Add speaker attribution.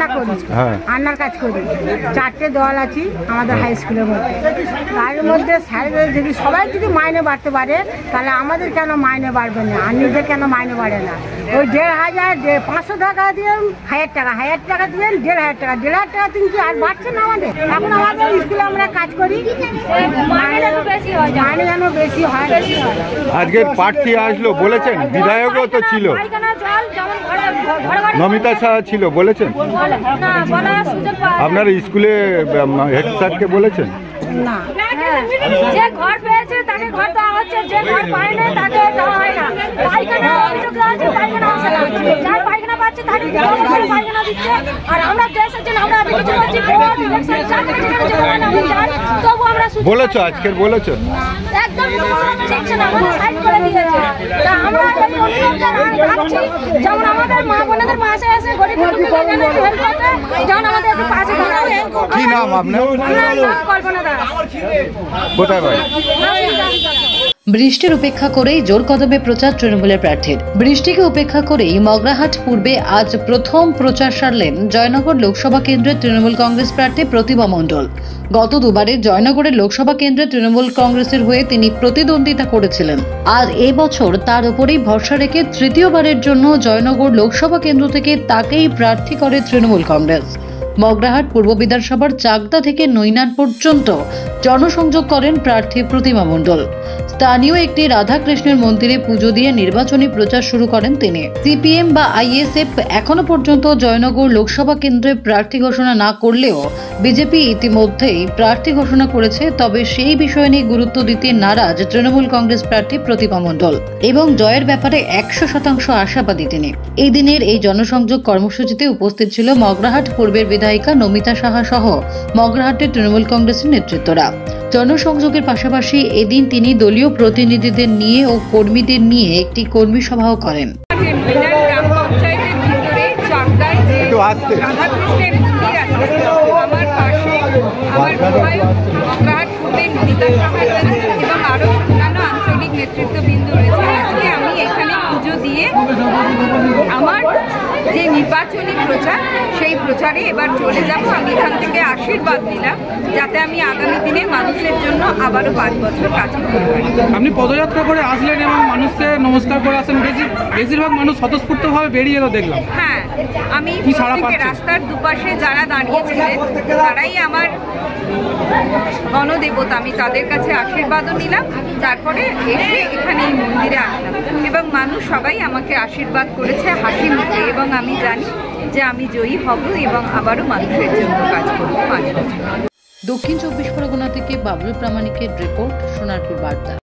Speaker 1: রান্না করি, রান্নার কাজ করি। 4টে দল আছি আমাদের হাই স্কুলের মধ্যে। তার মধ্যে স্যারদের যদি সবাই যদি মাইনে বাড়তে পারে তাহলে আমাদের কেন মাইনে বাড়বে না, আর নিজের কেন মাইনে বাড়ে না? ওই 1500 500 টাকা দিয়ে 1000 টাকা, 1000 টাকা দিয়ে 1500 টাকা, 1500 টাকা দিন কি আর বাড়ছে না আমাদের? এখন আমাদের স্কুলে আমরা কাজ করি, মাইনে যেন বেশি হয়।
Speaker 2: আজকে প্রার্থী আসলো বলেছেন, বিধায়কও তো ছিল, নমিতা শাহ ছিল, বলেছেন আপনার স্কুলে হেড স্যারকে বলেছেন?
Speaker 1: না,
Speaker 3: যে ঘর পেয়েছে তাকে ঘর দেওয়া হচ্ছে, যে ঘর পায় না তাকে দেওয়া হয় না। পায়খানা অভিযোগ আছে, পায়খানা আসে না, যার পায়খানা পাচ্ছে তাকে পায়খানা দিচ্ছে। আর আমরা দেশের জন্য আমরা কিছু বলছি, ভোট ইলেকশন তবু আমরা
Speaker 2: বলেছো, আজকের বলেছো
Speaker 3: একদম দিচ্ছে না, আমাদের সাইড করে দিয়েছে। তা আমরা এই অনুরোধটা রাখছি, যেমন আমাদের মা বোনেদের পাশে এসে গরিব দুঃখীদের জন্য হেল্প করতে, যেমন আমাদের একটু পাশে দাঁড়াবে।
Speaker 2: কি নাম আপনার?
Speaker 3: কল্পনা দাস।
Speaker 2: কোথায় বাড়ি?
Speaker 4: বৃষ্টির উপেক্ষা করেই জোর কদমে প্রচার তৃণমূলের প্রার্থীর। বৃষ্টিকে উপেক্ষা করেই মগরাহাট পূর্বে আজ প্রথম প্রচার সারলেন জয়নগর লোকসভা কেন্দ্রের তৃণমূল কংগ্রেস প্রার্থী প্রতিমা মণ্ডল। গত দুবারের জয়নগরের লোকসভা কেন্দ্রে তৃণমূল কংগ্রেসের হয়ে তিনি প্রতিদ্বন্দ্বিতা করেছিলেন। আর এবছর তার উপরেই ভরসা রেখে তৃতীয়বারের জন্য জয়নগর লোকসভা কেন্দ্র থেকে তাকেই প্রার্থী করে তৃণমূল কংগ্রেস। মগরাহাট পূর্ব বিধানসভার চাকদা থেকে নৈনান পর্যন্ত জনসংযোগ করেন প্রার্থী প্রতিমা মণ্ডল। স্থানীয় একটি রাধাকৃষ্ণের মন্দিরে পুজো দিয়ে নির্বাচনী প্রচার শুরু করেন তিনি। সিপিএম বা আইএসএফ এখনো পর্যন্ত জয়নগর লোকসভা কেন্দ্রে প্রার্থী ঘোষণা না করলেও বিজেপি ইতিমধ্যেই প্রার্থী ঘোষণা করেছে। তবে সেই বিষয় নিয়ে গুরুত্ব দিতে নারাজ তৃণমূল কংগ্রেস প্রার্থী প্রতিমা মণ্ডল এবং জয়ের ব্যাপারে 100% আশাবাদী তিনি। এই দিনের এই জনসংযোগ কর্মসূচিতে উপস্থিত ছিল মগরাহাট পূর্বের বিধায়িকা নমিতা সাহা সহ মগরাহাটের তৃণমূল কংগ্রেসের নেতৃত্বরা। জনসংযোগের পাশাপাশি এদিন তিনি দলীয় প্রতিনিধিদের নিয়ে ও কর্মীদের নিয়ে একটি কর্মী সভাও করেন।
Speaker 5: এবং আরো অন্যান্য আঞ্চলিক নেতৃত্ববৃন্দ রয়েছে। আজকে আমি এখানে পুজো দিয়ে আমার যে নির্বাচনী প্রচার, সেই প্রচারে এবার চলে যাব। আমি এখান থেকে আশীর্বাদ নিলাম যাতে আমি আগামী দিনে মানুষের জন্য আবারও 5 বছর কাজ করতে পারি।
Speaker 6: আপনি পদযাত্রা করে আসলেন এবং মানুষকে নমস্কার করে আসেন, বেশিরভাগ মানুষ স্বতঃস্ফূর্তভাবে বেরিয়ে এলো দেখলাম।
Speaker 5: হ্যাঁ, আমি রাস্তার দুপাশে যারা দাঁড়িয়েছিলেন তারাই আমার গণদেবতা, আমি তাদের কাছে আশীর্বাদও নিলাম। তারপরে এসে এখানে এই মন্দিরে আসলাম এবং মানুষ সবাই আমাকে আশীর্বাদ করেছে হাসি মুখে, এবং আমি জানি যে আমি জয়ী হব এবং আবারও মানুষের জন্য কাজ করব 5 বছর।
Speaker 4: দক্ষিণ 24 পরগনা থেকে বাবলু প্রামাণিকের রিপোর্ট, সোনারপুর বার্তা।